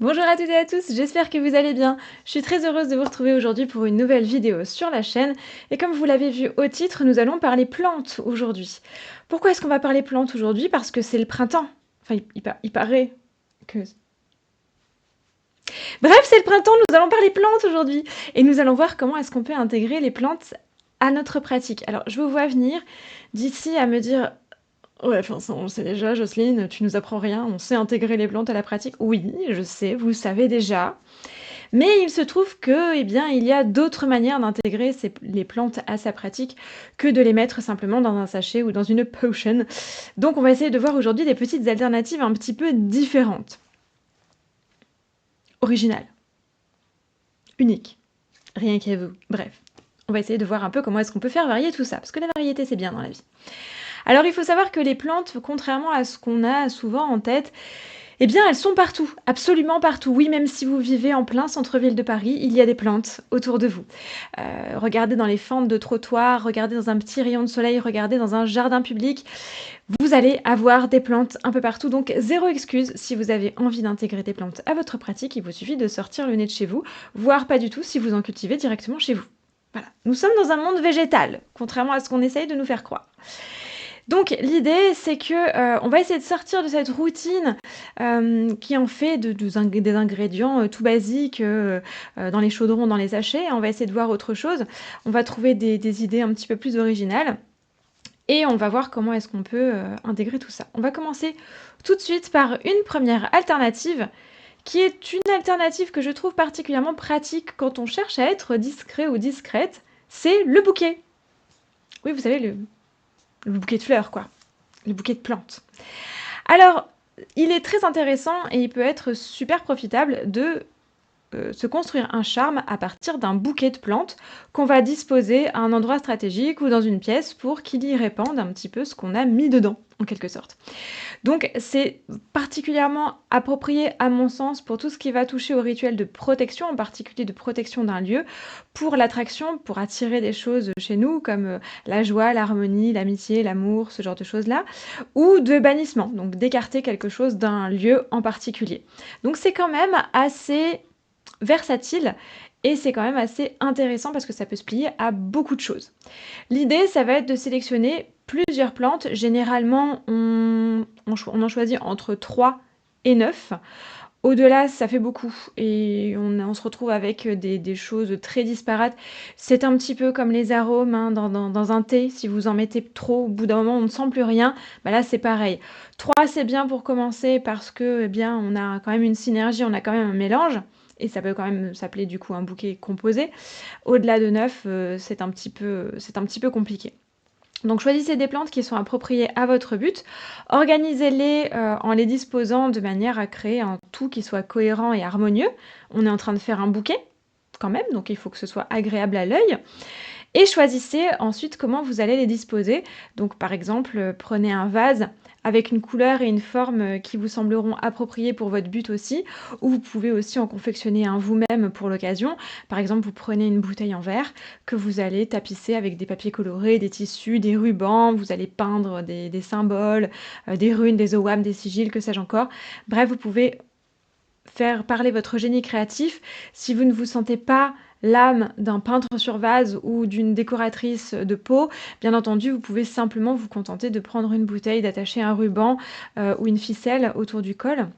Bonjour à toutes et à tous, j'espère que vous allez bien. Je suis très heureuse de vous retrouver aujourd'hui pour une nouvelle vidéo sur la chaîne. Et comme vous l'avez vu au titre, nous allons parler plantes aujourd'hui. Pourquoi est-ce qu'on va parler plantes aujourd'hui? Parce que c'est le printemps. Enfin, il paraît que... Bref, c'est le printemps, nous allons parler plantes aujourd'hui. Et nous allons voir comment est-ce qu'on peut intégrer les plantes à notre pratique. Alors, je vous vois venir d'ici à me dire... Ouais, enfin, ça, on le sait déjà, Jocelyne, tu nous apprends rien, on sait intégrer les plantes à la pratique. Oui, je sais, vous le savez déjà. Mais il se trouve que, eh bien, il y a d'autres manières d'intégrer les plantes à sa pratique que de les mettre simplement dans un sachet ou dans une potion. Donc on va essayer de voir aujourd'hui des petites alternatives un petit peu différentes. Originales, uniques, rien qu'à vous. Bref, on va essayer de voir un peu comment est-ce qu'on peut faire varier tout ça, parce que la variété c'est bien dans la vie. Alors il faut savoir que les plantes, contrairement à ce qu'on a souvent en tête, eh bien, elles sont partout, absolument partout. Oui, même si vous vivez en plein centre-ville de Paris, il y a des plantes autour de vous. Regardez dans les fentes de trottoirs, regardez dans un petit rayon de soleil, regardez dans un jardin public. Vous allez avoir des plantes un peu partout, donc zéro excuse si vous avez envie d'intégrer des plantes à votre pratique. Il vous suffit de sortir le nez de chez vous, voire pas du tout si vous en cultivez directement chez vous. Voilà. Nous sommes dans un monde végétal, contrairement à ce qu'on essaye de nous faire croire. Donc l'idée, c'est que on va essayer de sortir de cette routine qui en fait des ingrédients tout basiques dans les chaudrons, dans les sachets. On va essayer de voir autre chose. On va trouver des idées un petit peu plus originales et on va voir comment est-ce qu'on peut intégrer tout ça. On va commencer tout de suite par une première alternative qui est une alternative que je trouve particulièrement pratique quand on cherche à être discret ou discrète. C'est le bouquet. Oui, vous savez, le bouquet de fleurs, quoi. Le bouquet de plantes. Alors, il est très intéressant et il peut être super profitable de se construire un charme à partir d'un bouquet de plantes qu'on va disposer à un endroit stratégique ou dans une pièce pour qu'il y répande un petit peu ce qu'on a mis dedans, en quelque sorte. Donc c'est particulièrement approprié à mon sens pour tout ce qui va toucher au rituel de protection, en particulier de protection d'un lieu, pour l'attraction, pour attirer des choses chez nous comme la joie, l'harmonie, l'amitié, l'amour, ce genre de choses-là, ou de bannissement, donc d'écarter quelque chose d'un lieu en particulier. Donc c'est quand même assez versatile et c'est quand même assez intéressant parce que ça peut se plier à beaucoup de choses. L'idée, ça va être de sélectionner plusieurs plantes. Généralement, on en choisit entre 3 et 9. Au-delà, ça fait beaucoup et on se retrouve avec des choses très disparates. C'est un petit peu comme les arômes hein, dans un thé. Si vous en mettez trop, au bout d'un moment, on ne sent plus rien. Bah là, c'est pareil. 3, c'est bien pour commencer parce que, eh bien, on a quand même une synergie, on a quand même un mélange. Et ça peut quand même s'appeler du coup un bouquet composé. Au-delà de 9, c'est un petit peu compliqué. Donc choisissez des plantes qui sont appropriées à votre but, organisez-les en les disposant de manière à créer un tout qui soit cohérent et harmonieux. On est en train de faire un bouquet quand même, donc il faut que ce soit agréable à l'œil. Et choisissez ensuite comment vous allez les disposer. Donc par exemple, prenez un vase avec une couleur et une forme qui vous sembleront appropriées pour votre but aussi, ou vous pouvez aussi en confectionner un vous-même pour l'occasion. Par exemple, vous prenez une bouteille en verre que vous allez tapisser avec des papiers colorés, des tissus, des rubans, vous allez peindre des symboles, des runes, des owam, des sigils, que sais-je encore. Bref, vous pouvez faire parler votre génie créatif. Si vous ne vous sentez pas l'âme d'un peintre sur vase ou d'une décoratrice de peau, bien entendu, vous pouvez simplement vous contenter de prendre une bouteille, d'attacher un ruban ou une ficelle autour du col.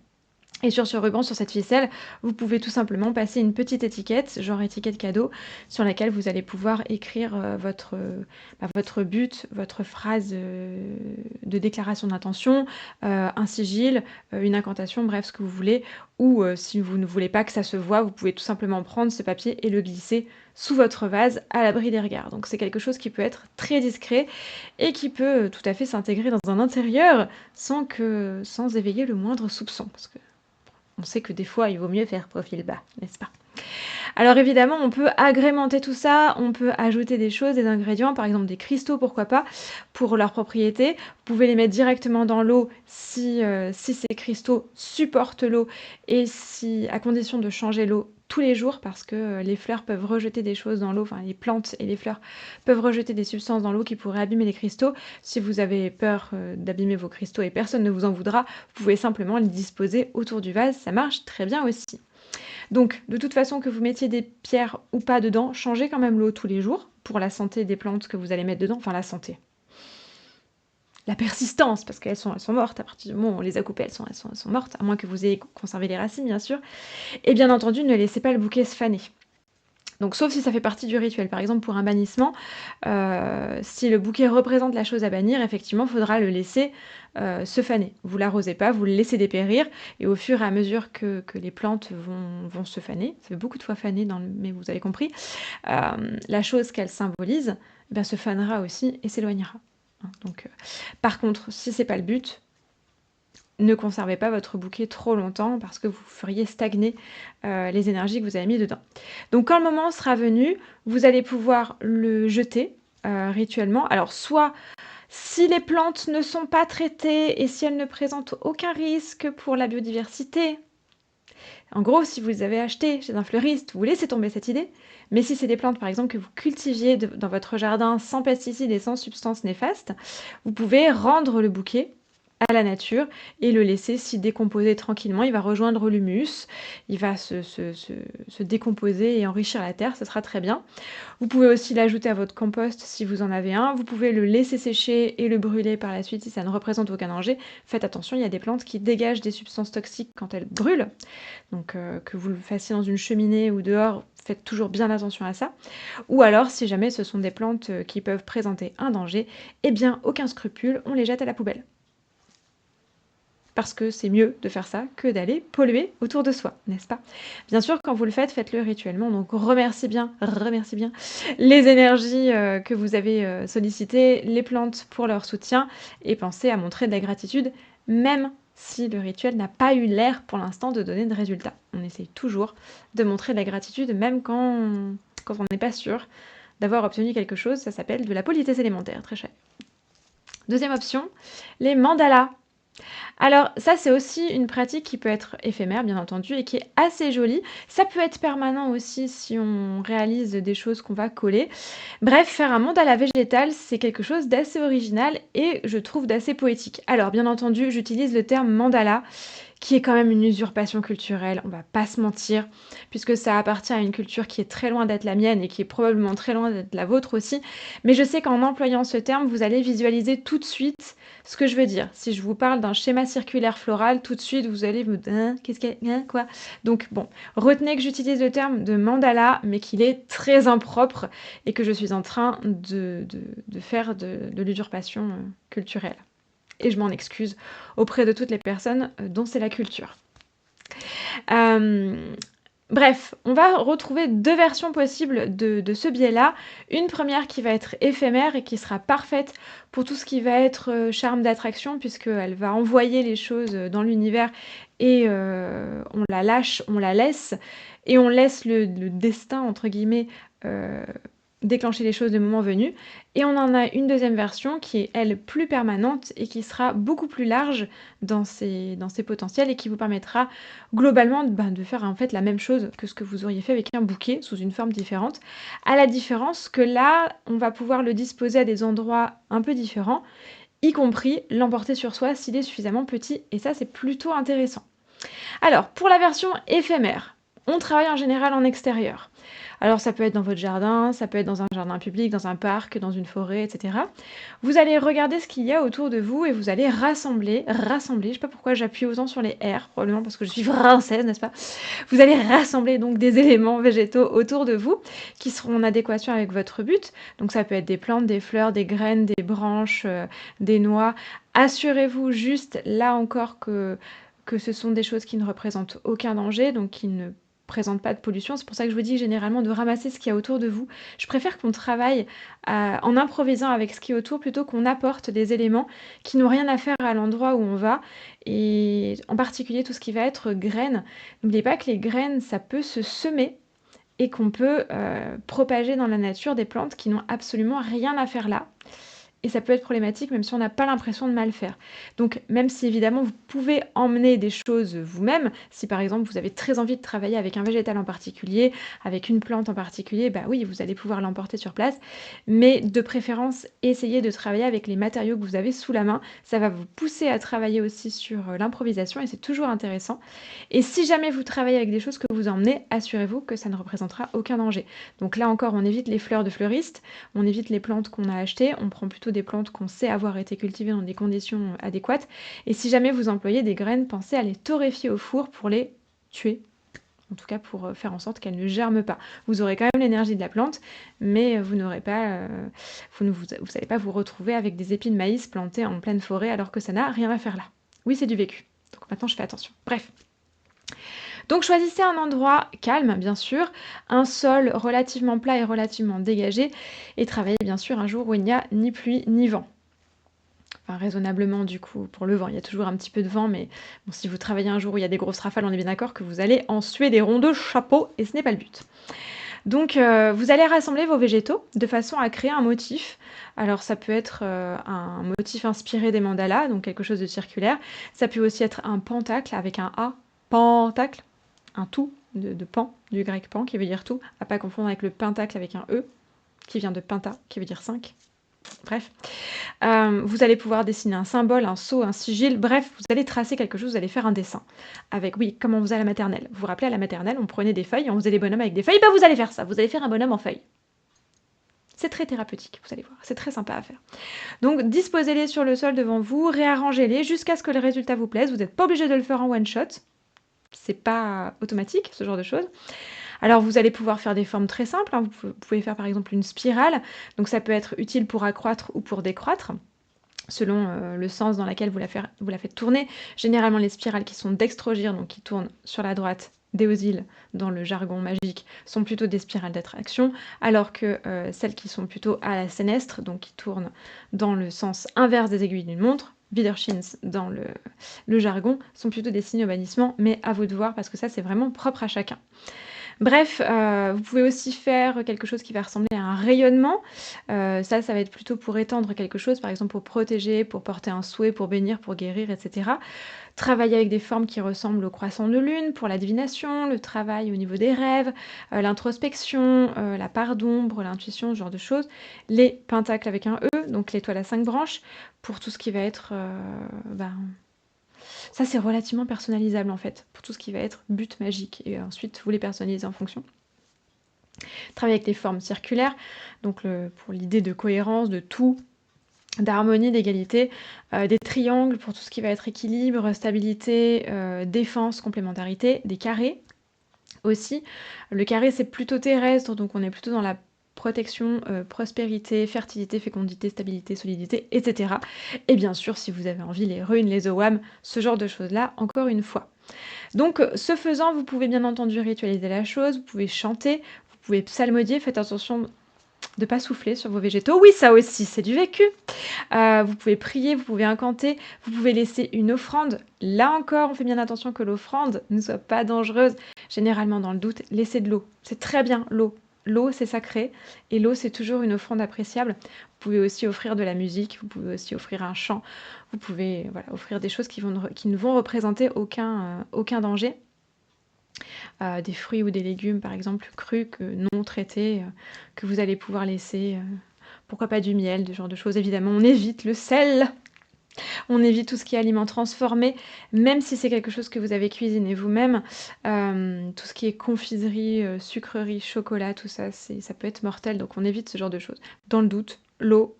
Et sur ce ruban, sur cette ficelle, vous pouvez tout simplement passer une petite étiquette, genre étiquette cadeau, sur laquelle vous allez pouvoir écrire votre but, votre phrase de déclaration d'intention, un sigil, une incantation, bref, ce que vous voulez. Ou si vous ne voulez pas que ça se voit, vous pouvez tout simplement prendre ce papier et le glisser sous votre vase à l'abri des regards. Donc c'est quelque chose qui peut être très discret et qui peut tout à fait s'intégrer dans un intérieur sans éveiller le moindre soupçon. Parce que on sait que des fois, il vaut mieux faire profil bas, n'est-ce pas? Alors évidemment, on peut agrémenter tout ça, on peut ajouter des choses, des ingrédients, par exemple des cristaux, pourquoi pas, pour leurs propriétés. Vous pouvez les mettre directement dans l'eau si ces cristaux supportent l'eau et si à condition de changer l'eau tous les jours parce que, les fleurs peuvent rejeter des choses dans l'eau, enfin les plantes et les fleurs peuvent rejeter des substances dans l'eau qui pourraient abîmer les cristaux. Si vous avez peur, d'abîmer vos cristaux et personne ne vous en voudra, vous pouvez simplement les disposer autour du vase, ça marche très bien aussi. Donc, de toute façon, que vous mettiez des pierres ou pas dedans, changez quand même l'eau tous les jours pour la santé des plantes que vous allez mettre dedans. Enfin, la santé. La persistance, parce elles sont mortes. À partir du moment où on les a coupées, elles sont mortes, à moins que vous ayez conservé les racines, bien sûr. Et bien entendu, ne laissez pas le bouquet se faner. Donc, sauf si ça fait partie du rituel. Par exemple, pour un bannissement, si le bouquet représente la chose à bannir, effectivement, il faudra le laisser se faner. Vous l'arrosez pas, vous le laissez dépérir, et au fur et à mesure que les plantes vont se faner, ça fait beaucoup de fois faner, mais vous avez compris, la chose qu'elle symbolise eh bien, se fanera aussi et s'éloignera. Hein. Donc, par contre, si c'est pas le but, ne conservez pas votre bouquet trop longtemps parce que vous feriez stagner les énergies que vous avez mis dedans. Donc quand le moment sera venu, vous allez pouvoir le jeter rituellement. Alors soit si les plantes ne sont pas traitées et si elles ne présentent aucun risque pour la biodiversité, en gros, si vous les avez achetées chez un fleuriste, vous laissez tomber cette idée. Mais si c'est des plantes, par exemple, que vous cultiviez dans votre jardin sans pesticides et sans substances néfastes, vous pouvez rendre le bouquet à la nature et le laisser s'y décomposer tranquillement. Il va rejoindre l'humus, il va se décomposer et enrichir la terre, ce sera très bien. Vous pouvez aussi l'ajouter à votre compost si vous en avez un. Vous pouvez le laisser sécher et le brûler par la suite si ça ne représente aucun danger. Faites attention, il y a des plantes qui dégagent des substances toxiques quand elles brûlent. Donc que vous le fassiez dans une cheminée ou dehors, faites toujours bien attention à ça. Ou alors, si jamais ce sont des plantes qui peuvent présenter un danger, eh bien aucun scrupule, on les jette à la poubelle. Parce que c'est mieux de faire ça que d'aller polluer autour de soi, n'est-ce pas? Bien sûr, quand vous le faites, faites-le rituellement, donc remerciez bien les énergies, que vous avez, sollicitées, les plantes pour leur soutien et pensez à montrer de la gratitude, même si le rituel n'a pas eu l'air pour l'instant de donner de résultats. On essaye toujours de montrer de la gratitude même quand on n'est pas sûr d'avoir obtenu quelque chose, ça s'appelle de la politesse élémentaire, très cher. Deuxième option, les mandalas. Alors ça, c'est aussi une pratique qui peut être éphémère, bien entendu, et qui est assez jolie. Ça peut être permanent aussi si on réalise des choses qu'on va coller. Bref, faire un mandala végétal, c'est quelque chose d'assez original et je trouve d'assez poétique. Alors, bien entendu, j'utilise le terme mandala, qui est quand même une usurpation culturelle, on va pas se mentir, puisque ça appartient à une culture qui est très loin d'être la mienne et qui est probablement très loin d'être la vôtre aussi. Mais je sais qu'en employant ce terme, vous allez visualiser tout de suite ce que je veux dire. Si je vous parle d'un schéma circulaire floral, tout de suite vous allez me dire hein, qu'est-ce qu'il y a, hein, quoi. Donc bon, retenez que j'utilise le terme de mandala, mais qu'il est très impropre et que je suis en train de faire de l'usurpation culturelle. Et je m'en excuse auprès de toutes les personnes dont c'est la culture. Bref, on va retrouver deux versions possibles de ce biais-là. Une première qui va être éphémère et qui sera parfaite pour tout ce qui va être charme d'attraction, puisqu'elle va envoyer les choses dans l'univers et on la lâche, on la laisse, et on laisse le destin, entre guillemets, déclencher les choses le moment venu. Et on en a une deuxième version qui est, elle, plus permanente et qui sera beaucoup plus large dans ses potentiels et qui vous permettra globalement de faire en fait la même chose que ce que vous auriez fait avec un bouquet sous une forme différente. À la différence que là, on va pouvoir le disposer à des endroits un peu différents, y compris l'emporter sur soi s'il est suffisamment petit. Et ça, c'est plutôt intéressant. Alors, pour la version éphémère, on travaille en général en extérieur. Alors ça peut être dans votre jardin, ça peut être dans un jardin public, dans un parc, dans une forêt, etc. Vous allez regarder ce qu'il y a autour de vous et vous allez rassembler, je sais pas pourquoi j'appuie autant sur les R, probablement parce que je suis française, n'est-ce pas? Vous allez rassembler donc des éléments végétaux autour de vous qui seront en adéquation avec votre but. Donc ça peut être des plantes, des fleurs, des graines, des branches, des noix. Assurez-vous juste, là encore, que ce sont des choses qui ne représentent aucun danger, donc qui ne présentent pas de pollution. C'est pour ça que je vous dis généralement de ramasser ce qu'il y a autour de vous. Je préfère qu'on travaille en improvisant avec ce qui est autour plutôt qu'on apporte des éléments qui n'ont rien à faire à l'endroit où on va. Et en particulier tout ce qui va être graines. N'oubliez pas que les graines, ça peut se semer et qu'on peut propager dans la nature des plantes qui n'ont absolument rien à faire là. Et ça peut être problématique même si on n'a pas l'impression de mal faire. Donc même si évidemment vous pouvez emmener des choses vous-même, si par exemple vous avez très envie de travailler avec un végétal en particulier, avec une plante en particulier, bah oui, vous allez pouvoir l'emporter sur place, mais de préférence, essayez de travailler avec les matériaux que vous avez sous la main. Ça va vous pousser à travailler aussi sur l'improvisation et c'est toujours intéressant. Et si jamais vous travaillez avec des choses que vous emmenez, assurez-vous que ça ne représentera aucun danger. Donc là encore, on évite les fleurs de fleuristes, on évite les plantes qu'on a achetées, on prend plutôt des plantes qu'on sait avoir été cultivées dans des conditions adéquates. Et si jamais vous employez des graines, pensez à les torréfier au four pour les tuer. En tout cas, pour faire en sorte qu'elles ne germent pas. Vous aurez quand même l'énergie de la plante, mais vous n'aurez pas, vous n'allez pas vous retrouver avec des épis de maïs plantés en pleine forêt alors que ça n'a rien à faire là. Oui, c'est du vécu. Donc maintenant, je fais attention. Bref. Donc choisissez un endroit calme, bien sûr, un sol relativement plat et relativement dégagé, et travaillez bien sûr un jour où il n'y a ni pluie ni vent. Enfin, raisonnablement du coup pour le vent, il y a toujours un petit peu de vent, mais bon, si vous travaillez un jour où il y a des grosses rafales, on est bien d'accord que vous allez en suer des ronds de chapeau, et ce n'est pas le but. Donc vous allez rassembler vos végétaux de façon à créer un motif. Alors ça peut être un motif inspiré des mandalas, donc quelque chose de circulaire. Ça peut aussi être un pentacle avec un A, pentacle, un tout de pan, du grec pan, qui veut dire tout, à pas confondre avec le pentacle avec un E, qui vient de penta, qui veut dire 5. Bref. Vous allez pouvoir dessiner un symbole, un sceau, un sigil, bref, vous allez tracer quelque chose, vous allez faire un dessin. Avec, oui, comme on faisait à la maternelle. Vous vous rappelez, à la maternelle, on prenait des feuilles, on faisait des bonhommes avec des feuilles, bah vous allez faire ça, vous allez faire un bonhomme en feuilles. C'est très thérapeutique, vous allez voir, c'est très sympa à faire. Donc disposez-les sur le sol devant vous, réarrangez-les jusqu'à ce que le résultat vous plaise, vous n'êtes pas obligé de le faire en one shot, c'est pas automatique, ce genre de choses. Alors vous allez pouvoir faire des formes très simples, hein. Vous pouvez faire par exemple une spirale, donc ça peut être utile pour accroître ou pour décroître, selon le sens dans lequel vous la faites tourner. Généralement les spirales qui sont dextrogires, donc qui tournent sur la droite, déosile dans le jargon magique, sont plutôt des spirales d'attraction, alors que celles qui sont plutôt à la sénestre, donc qui tournent dans le sens inverse des aiguilles d'une montre, Widershins dans le jargon, sont plutôt des signes au bannissement, mais à vous de voir parce que ça c'est vraiment propre à chacun. Bref, vous pouvez aussi faire quelque chose qui va ressembler à un rayonnement. Ça va être plutôt pour étendre quelque chose, par exemple pour protéger, pour porter un souhait, pour bénir, pour guérir, etc. Travailler avec des formes qui ressemblent au croissant de lune pour la divination, le travail au niveau des rêves, l'introspection, la part d'ombre, l'intuition, ce genre de choses. Les pentacles avec un E, donc l'étoile à 5 branches, pour tout ce qui va être ça, c'est relativement personnalisable en fait, pour tout ce qui va être but magique. Et ensuite, vous les personnalisez en fonction. Travailler avec les formes circulaires, donc pour l'idée de cohérence, de tout, d'harmonie, d'égalité, des triangles pour tout ce qui va être équilibre, stabilité, défense, complémentarité, des carrés aussi. Le carré, c'est plutôt terrestre, donc on est plutôt dans la protection, prospérité, fertilité, fécondité, stabilité, solidité, etc. Et bien sûr, si vous avez envie, les runes, les owam, ce genre de choses-là, encore une fois. Donc, ce faisant, vous pouvez bien entendu ritualiser la chose, vous pouvez chanter, vous pouvez psalmodier, faites attention de ne pas souffler sur vos végétaux. Oui, ça aussi, c'est du vécu. Vous pouvez prier, vous pouvez incanter, vous pouvez laisser une offrande. Là encore, on fait bien attention que l'offrande ne soit pas dangereuse. Généralement, dans le doute, laissez de l'eau. C'est très bien, l'eau. L'eau, c'est sacré, et l'eau, c'est toujours une offrande appréciable. Vous pouvez aussi offrir de la musique, vous pouvez aussi offrir un chant, vous pouvez offrir des choses qui ne vont représenter aucun danger. Des fruits ou des légumes, par exemple, crus, non traités, que vous allez pouvoir laisser. Pourquoi pas du miel, ce genre de choses. Évidemment, on évite le sel. On évite tout ce qui est aliments transformés, même si c'est quelque chose que vous avez cuisiné vous-même. Tout ce qui est confiserie, sucrerie, chocolat, tout ça, ça peut être mortel, donc on évite ce genre de choses. Dans le doute, l'eau.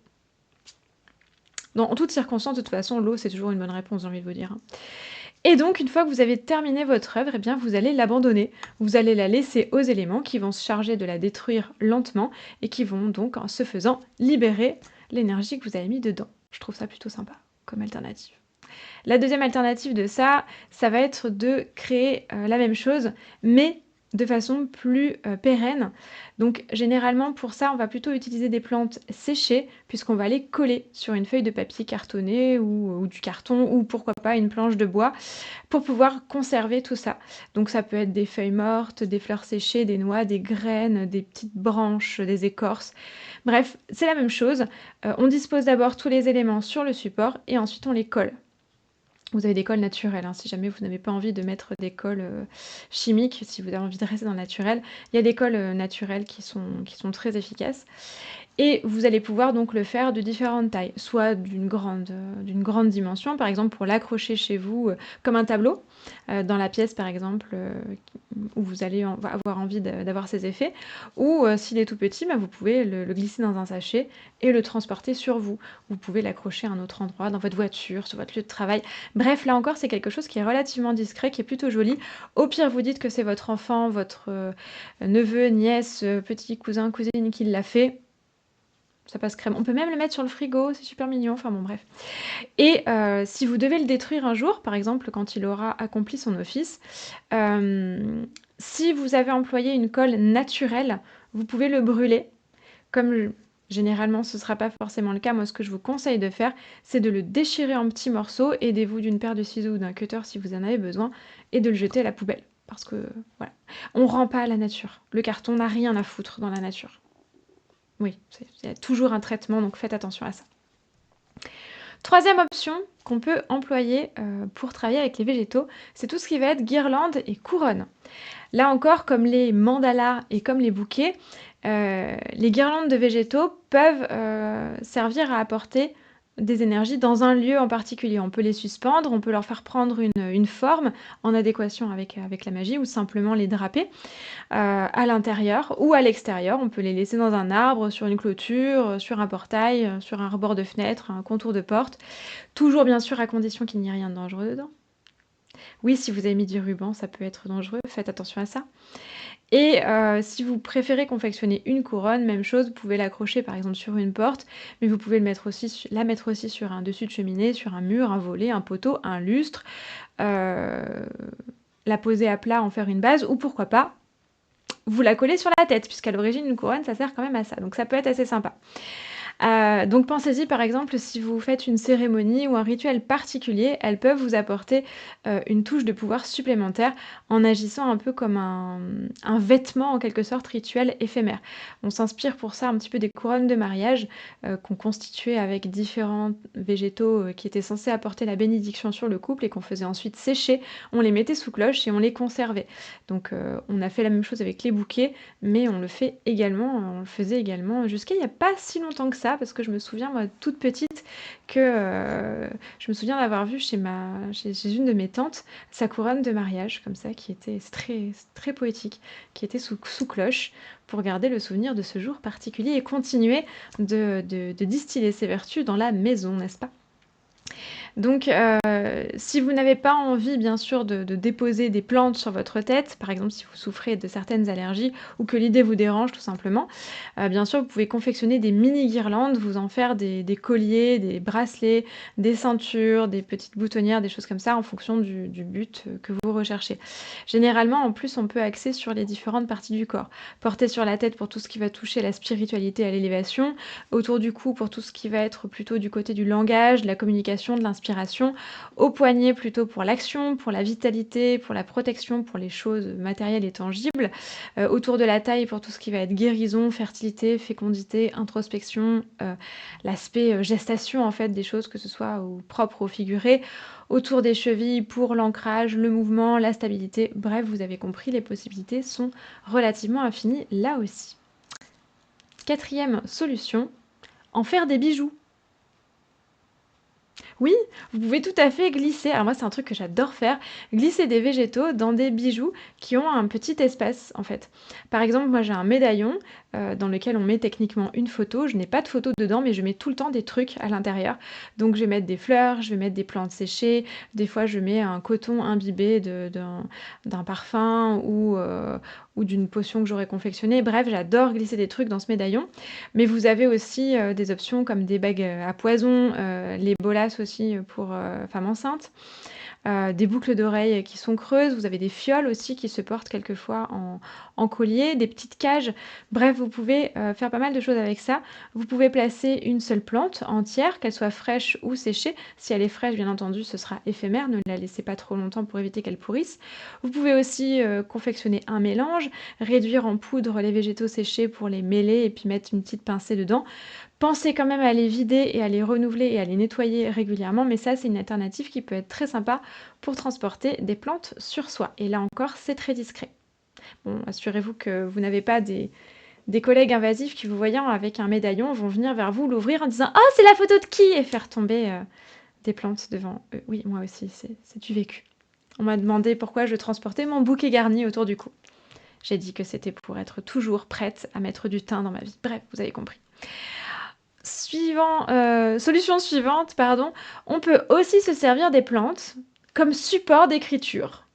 En toutes circonstances, de toute façon, l'eau, c'est toujours une bonne réponse, j'ai envie de vous dire. Et donc, une fois que vous avez terminé votre œuvre, eh bien, vous allez l'abandonner. Vous allez la laisser aux éléments qui vont se charger de la détruire lentement et qui vont donc, en ce faisant, libérer l'énergie que vous avez mis dedans. Je trouve ça plutôt sympa comme alternative. La deuxième alternative de ça va être de créer la même chose, mais de façon plus, pérenne. Donc généralement pour ça, on va plutôt utiliser des plantes séchées puisqu'on va les coller sur une feuille de papier cartonné ou du carton ou pourquoi pas une planche de bois pour pouvoir conserver tout ça. Donc ça peut être des feuilles mortes, des fleurs séchées, des noix, des graines, des petites branches, des écorces. Bref, c'est la même chose. On dispose d'abord tous les éléments sur le support et ensuite on les colle. Vous avez des colles naturelles, hein, si jamais vous n'avez pas envie de mettre des colles, chimiques, si vous avez envie de rester dans le naturel, il y a des colles, naturelles qui sont très efficaces. Et vous allez pouvoir donc le faire de différentes tailles, soit d'une grande dimension, par exemple pour l'accrocher chez vous, comme un tableau, dans la pièce par exemple, où vous allez avoir envie d'avoir ces effets. Ou s'il est tout petit, bah, vous pouvez le glisser dans un sachet et le transporter sur vous. Vous pouvez l'accrocher à un autre endroit, dans votre voiture, sur votre lieu de travail. Bref, là encore, c'est quelque chose qui est relativement discret, qui est plutôt joli. Au pire, vous dites que c'est votre enfant, votre neveu, nièce, petit cousin, cousine qui l'a fait. Ça passe crème. On peut même le mettre sur le frigo, c'est super mignon. Enfin bon, bref. Et si vous devez le détruire un jour, par exemple quand il aura accompli son office, si vous avez employé une colle naturelle, vous pouvez le brûler. Comme généralement ce ne sera pas forcément le cas, moi ce que je vous conseille de faire, c'est de le déchirer en petits morceaux, aidez-vous d'une paire de ciseaux ou d'un cutter si vous en avez besoin, et de le jeter à la poubelle. Parce que voilà, on ne rend pas à la nature. Le carton n'a rien à foutre dans la nature. Oui, il y a toujours un traitement, donc faites attention à ça. Troisième option qu'on peut employer pour travailler avec les végétaux, c'est tout ce qui va être guirlande et couronne. Là encore, comme les mandalas et comme les bouquets, les guirlandes de végétaux peuvent servir à apporter des énergies dans un lieu en particulier. On peut les suspendre, on peut leur faire prendre une forme en adéquation avec la magie ou simplement les draper à l'intérieur ou à l'extérieur. On peut les laisser dans un arbre, sur une clôture, sur un portail, sur un rebord de fenêtre, un contour de porte. Toujours bien sûr à condition qu'il n'y ait rien de dangereux dedans. Oui, si vous avez mis du ruban, ça peut être dangereux, faites attention à ça. Et si vous préférez confectionner une couronne, même chose, vous pouvez l'accrocher par exemple sur une porte, mais vous pouvez la mettre aussi sur un dessus de cheminée, sur un mur, un volet, un poteau, un lustre, la poser à plat, en faire une base, ou pourquoi pas, vous la collez sur la tête, puisqu'à l'origine une couronne ça sert quand même à ça, donc ça peut être assez sympa. Donc pensez-y par exemple si vous faites une cérémonie ou un rituel particulier, elles peuvent vous apporter, une touche de pouvoir supplémentaire en agissant un peu comme un vêtement en quelque sorte rituel éphémère. On s'inspire pour ça un petit peu des couronnes de mariage, qu'on constituait avec différents végétaux, qui étaient censés apporter la bénédiction sur le couple et qu'on faisait ensuite sécher. On les mettait sous cloche et on les conservait. Donc on a fait la même chose avec les bouquets, mais on le faisait également jusqu'à il y a pas si longtemps que ça, parce que je me souviens, moi, toute petite, que je me souviens d'avoir vu chez une de mes tantes sa couronne de mariage, comme ça, qui était c'est très poétique, qui était sous cloche, pour garder le souvenir de ce jour particulier et continuer de distiller ses vertus dans la maison, n'est-ce pas? Donc, si vous n'avez pas envie, bien sûr, de déposer des plantes sur votre tête, par exemple si vous souffrez de certaines allergies ou que l'idée vous dérange tout simplement, bien sûr, vous pouvez confectionner des mini guirlandes, vous en faire des colliers, des bracelets, des ceintures, des petites boutonnières, des choses comme ça en fonction du but que vous recherchez. Généralement, en plus, on peut axer sur les différentes parties du corps. Porter sur la tête pour tout ce qui va toucher la spiritualité à l'élévation, autour du cou pour tout ce qui va être plutôt du côté du langage, de la communication, de l'inspiration, au poignet plutôt pour l'action, pour la vitalité, pour la protection, pour les choses matérielles et tangibles, autour de la taille pour tout ce qui va être guérison, fertilité, fécondité, introspection, l'aspect gestation en fait des choses, que ce soit au propre ou au figuré, autour des chevilles pour l'ancrage, le mouvement, la stabilité. Bref, vous avez compris, les possibilités sont relativement infinies là aussi. Quatrième solution, en faire des bijoux. Oui, vous pouvez tout à fait glisser, alors moi c'est un truc que j'adore faire, glisser des végétaux dans des bijoux qui ont un petit espace en fait. Par exemple, moi j'ai un médaillon dans lequel on met techniquement une photo, je n'ai pas de photo dedans mais je mets tout le temps des trucs à l'intérieur. Donc je vais mettre des fleurs, je vais mettre des plantes séchées, des fois je mets un coton imbibé d'un parfum ou d'une potion que j'aurais confectionnée. Bref, j'adore glisser des trucs dans ce médaillon. Mais vous avez aussi des options comme des bagues à poison, les bolas aussi pour femmes enceintes. des boucles d'oreilles qui sont creuses, vous avez des fioles aussi qui se portent quelquefois en collier, des petites cages. Bref, vous pouvez faire pas mal de choses avec ça. Vous pouvez placer une seule plante entière, qu'elle soit fraîche ou séchée. Si elle est fraîche, bien entendu, ce sera éphémère, ne la laissez pas trop longtemps pour éviter qu'elle pourrisse. Vous pouvez aussi confectionner un mélange, réduire en poudre les végétaux séchés pour les mêler et puis mettre une petite pincée dedans. Pensez quand même à les vider et à les renouveler et à les nettoyer régulièrement, mais ça, c'est une alternative qui peut être très sympa pour transporter des plantes sur soi. Et là encore, c'est très discret. Bon, assurez-vous que vous n'avez pas des collègues invasifs qui, vous voyant avec un médaillon, vont venir vers vous, l'ouvrir en disant «Oh, c'est la photo de qui?» et faire tomber des plantes devant eux. Oui, moi aussi, c'est du vécu. On m'a demandé pourquoi je transportais mon bouquet garni autour du cou. J'ai dit que c'était pour être toujours prête à mettre du thym dans ma vie. Bref, vous avez compris. Solution suivante, pardon, on peut aussi se servir des plantes comme support d'écriture.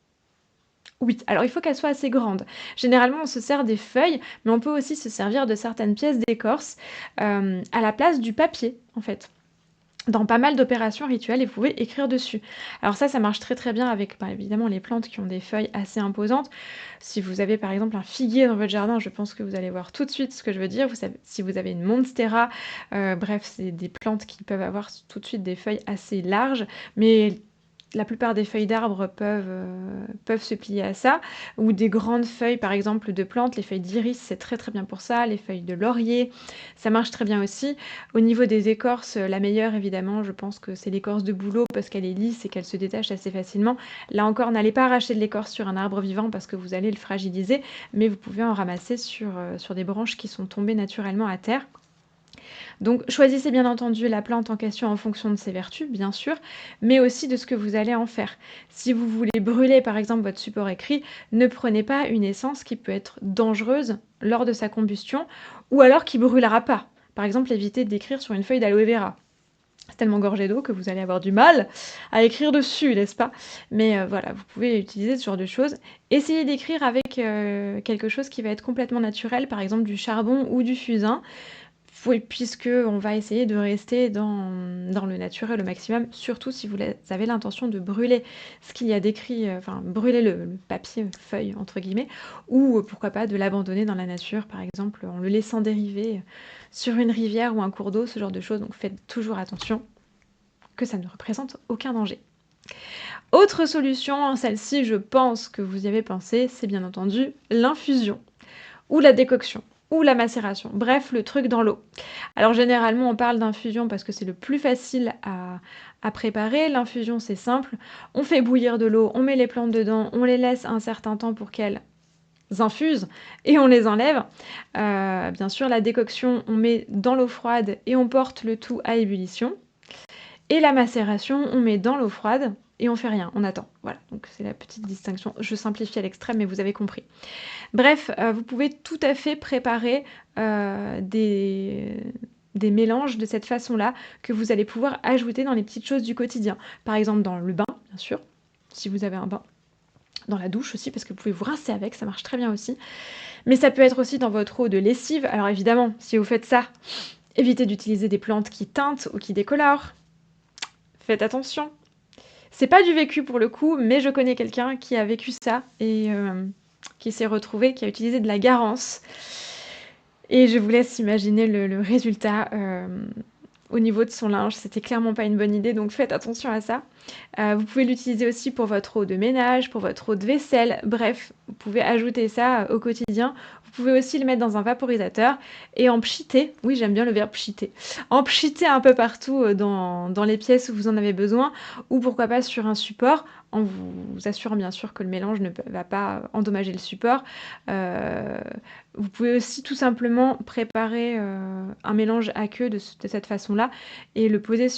Oui, alors il faut qu'elles soient assez grandes. Généralement, on se sert des feuilles, mais on peut aussi se servir de certaines pièces d'écorce à la place du papier, en fait. Dans pas mal d'opérations rituelles et vous pouvez écrire dessus. Alors ça marche très très bien avec évidemment les plantes qui ont des feuilles assez imposantes. Si vous avez par exemple un figuier dans votre jardin, je pense que vous allez voir tout de suite ce que je veux dire. Si vous avez une monstera, bref, c'est des plantes qui peuvent avoir tout de suite des feuilles assez larges, mais la plupart des feuilles d'arbres peuvent se plier à ça, ou des grandes feuilles par exemple de plantes, les feuilles d'iris c'est très très bien pour ça, les feuilles de laurier, ça marche très bien aussi. Au niveau des écorces, la meilleure évidemment, je pense que c'est l'écorce de bouleau parce qu'elle est lisse et qu'elle se détache assez facilement. Là encore, n'allez pas arracher de l'écorce sur un arbre vivant parce que vous allez le fragiliser, mais vous pouvez en ramasser sur des branches qui sont tombées naturellement à terre. Donc choisissez bien entendu la plante en question en fonction de ses vertus, bien sûr, mais aussi de ce que vous allez en faire. Si vous voulez brûler par exemple votre support écrit, ne prenez pas une essence qui peut être dangereuse lors de sa combustion ou alors qui brûlera pas. Par exemple, évitez d'écrire sur une feuille d'aloe vera. C'est tellement gorgé d'eau que vous allez avoir du mal à écrire dessus, n'est-ce pas? Mais voilà, vous pouvez utiliser ce genre de choses. Essayez d'écrire avec quelque chose qui va être complètement naturel, par exemple du charbon ou du fusain. Oui, puisque on va essayer de rester dans le naturel au maximum, surtout si vous avez l'intention de brûler ce qu'il y a d'écrit, enfin brûler le papier «feuille» entre guillemets, ou pourquoi pas de l'abandonner dans la nature, par exemple, en le laissant dériver sur une rivière ou un cours d'eau, ce genre de choses. Donc faites toujours attention que ça ne représente aucun danger. Autre solution, celle-ci je pense que vous y avez pensé, c'est bien entendu l'infusion ou la décoction ou la macération, bref, le truc dans l'eau. Alors généralement, on parle d'infusion parce que c'est le plus facile à préparer. L'infusion, c'est simple. On fait bouillir de l'eau, on met les plantes dedans, on les laisse un certain temps pour qu'elles infusent et on les enlève. Bien sûr, la décoction, on met dans l'eau froide et on porte le tout à ébullition. Et la macération, on met dans l'eau froide et on fait rien, on attend. Voilà, donc c'est la petite distinction. Je simplifie à l'extrême, mais vous avez compris. Bref, vous pouvez tout à fait préparer des mélanges de cette façon-là que vous allez pouvoir ajouter dans les petites choses du quotidien. Par exemple, dans le bain, bien sûr, si vous avez un bain. Dans la douche aussi, parce que vous pouvez vous rincer avec, ça marche très bien aussi. Mais ça peut être aussi dans votre eau de lessive. Alors évidemment, si vous faites ça, évitez d'utiliser des plantes qui teintent ou qui décolorent. Faites attention. C'est pas du vécu pour le coup, mais je connais quelqu'un qui a vécu ça et qui s'est retrouvé, qui a utilisé de la Garance. Et je vous laisse imaginer le résultat au niveau de son linge. C'était clairement pas une bonne idée, donc faites attention à ça. Vous pouvez l'utiliser aussi pour votre eau de ménage, pour votre eau de vaisselle. Bref, vous pouvez ajouter ça au quotidien. Vous pouvez aussi le mettre dans un vaporisateur et en pchiter. Oui, j'aime bien le verbe pchiter. En pchiter un peu partout dans les pièces où vous en avez besoin, ou pourquoi pas sur un support, en vous assurant bien sûr que le mélange ne va pas endommager le support. Vous pouvez aussi tout simplement préparer un mélange aqueux de cette façon-là et le poser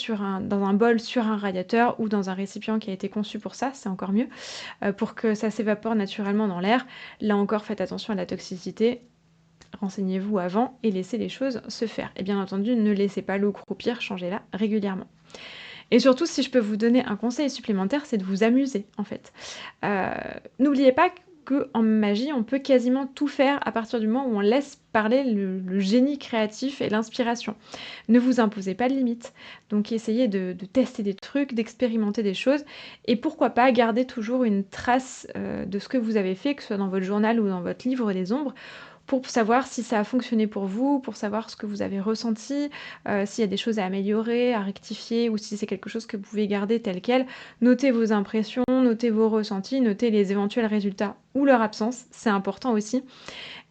dans un bol sur un radiateur ou dans un récipient qui a été conçu pour ça, c'est encore mieux, pour que ça s'évapore naturellement dans l'air. Là encore, faites attention à la toxicité, renseignez-vous avant et laissez les choses se faire. Et bien entendu, ne laissez pas l'eau croupir, changez-la régulièrement. Et surtout, si je peux vous donner un conseil supplémentaire, c'est de vous amuser en fait. N'oubliez pas qu'en magie, on peut quasiment tout faire à partir du moment où on laisse parler le génie créatif et l'inspiration. Ne vous imposez pas de limites. Donc essayez de tester des trucs, d'expérimenter des choses et pourquoi pas garder toujours une trace, de ce que vous avez fait, que ce soit dans votre journal ou dans votre livre des ombres, pour savoir si ça a fonctionné pour vous, pour savoir ce que vous avez ressenti, s'il y a des choses à améliorer, à rectifier ou si c'est quelque chose que vous pouvez garder tel quel. Notez vos impressions, notez vos ressentis, notez les éventuels résultats ou leur absence, c'est important aussi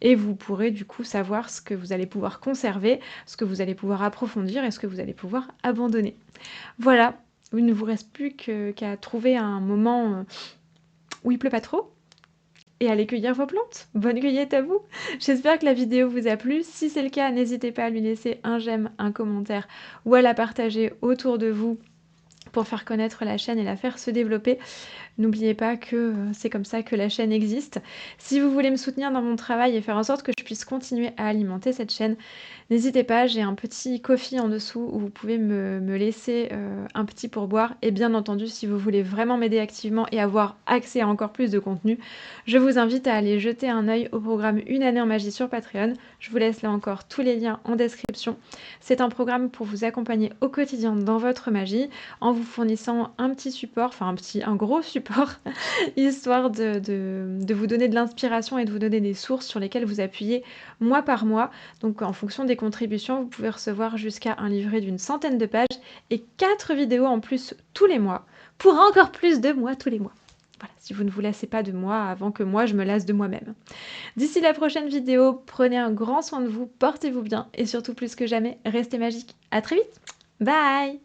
et vous pourrez du coup savoir ce que vous allez pouvoir conserver, ce que vous allez pouvoir approfondir et ce que vous allez pouvoir abandonner. Voilà, il ne vous reste plus qu'à trouver un moment, où il pleut pas trop et allez cueillir vos plantes. Bonne cueillette à vous. J'espère que la vidéo vous a plu. Si c'est le cas, n'hésitez pas à lui laisser un j'aime, un commentaire ou à la partager autour de vous pour faire connaître la chaîne et la faire se développer. N'oubliez pas que c'est comme ça que la chaîne existe. Si vous voulez me soutenir dans mon travail et faire en sorte que je puisse continuer à alimenter cette chaîne, n'hésitez pas, j'ai un petit Ko-fi en dessous où vous pouvez me laisser un petit pourboire. Et bien entendu, si vous voulez vraiment m'aider activement et avoir accès à encore plus de contenu, je vous invite à aller jeter un œil au programme Une année en magie sur Patreon. Je vous laisse là encore tous les liens en description. C'est un programme pour vous accompagner au quotidien dans votre magie en vous fournissant un petit support, enfin un gros support, histoire de vous donner de l'inspiration et de vous donner des sources sur lesquelles vous appuyez mois par mois. Donc en fonction des contributions, vous pouvez recevoir jusqu'à un livret d'une centaine de pages et 4 vidéos en plus tous les mois pour encore plus de moi tous les mois. Voilà, si vous ne vous lassez pas de moi avant que moi je me lasse de moi-même. D'ici la prochaine vidéo, prenez un grand soin de vous, portez-vous bien et surtout plus que jamais, restez magique. À très vite. Bye!